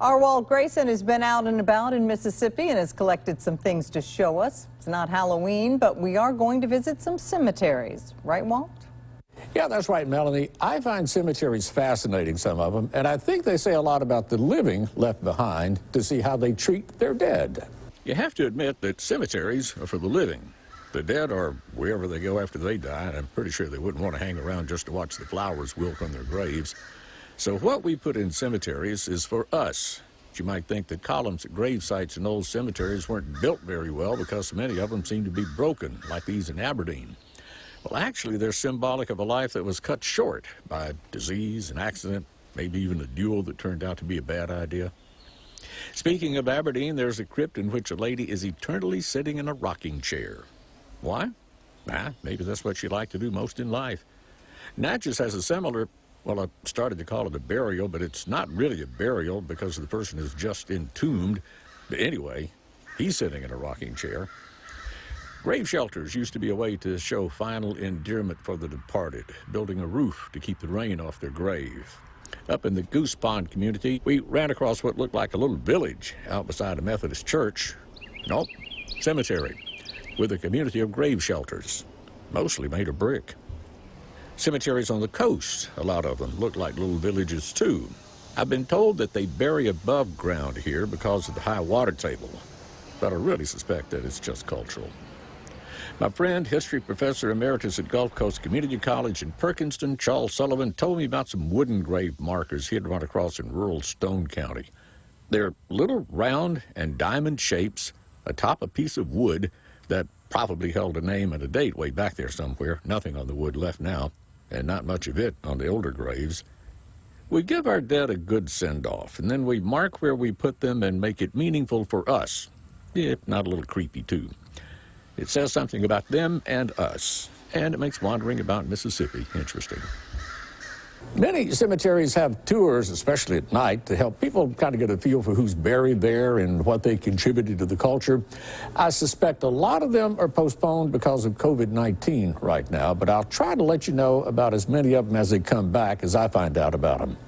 Our Walt Grayson has been out and about in Mississippi and has collected some things to show us. It's not Halloween, but we are going to visit some cemeteries. Right, Walt? Yeah, that's right, Melanie. I find cemeteries fascinating, some of them, and I think they say a lot about the living left behind to see how they treat their dead. You have to admit that cemeteries are for the living. The dead are wherever they go after they die, and I'm pretty sure they wouldn't want to hang around just to watch the flowers wilt on their graves. So what we put in cemeteries is for us. You might think that columns at grave sites in old cemeteries weren't built very well because many of them seem to be broken, like these in Aberdeen. Well, actually, they're symbolic of a life that was cut short by disease, an accident, maybe even a duel that turned out to be a bad idea. Speaking of Aberdeen, there's a crypt in which a lady is eternally sitting in a rocking chair. Why? Maybe that's what she liked to do most in life. Natchez has a similar, well, I started to call it a burial, but it's not really a burial because the person is just entombed. But anyway, he's sitting in a rocking chair. Grave shelters used to be a way to show final endearment for the departed, building a roof to keep the rain off their grave. Up in the Goose Pond community, we ran across what looked like a little village out beside a Methodist church. Nope, cemetery, with a community of grave shelters, mostly made of brick. Cemeteries on the coast, a lot of them, look like little villages too. I've been told that they bury above ground here because of the high water table, but I really suspect that it's just cultural. My friend, history professor emeritus at Gulf Coast Community College in Perkinston, Charles Sullivan, told me about some wooden grave markers he had run across in rural Stone County. They're little round and diamond shapes atop a piece of wood that probably held a name and a date way back there somewhere. Nothing on the wood left now, and not much of it on the older graves. We give our dead a good send-off, and then we mark where we put them and make it meaningful for us, if not a little creepy too. It says something about them and us, and it makes wandering about Mississippi interesting. Many cemeteries have tours, especially at night, to help people kind of get a feel for who's buried there and what they contributed to the culture. I suspect a lot of them are postponed because of COVID-19 right now, but I'll try to let you know about as many of them as they come back as I find out about them.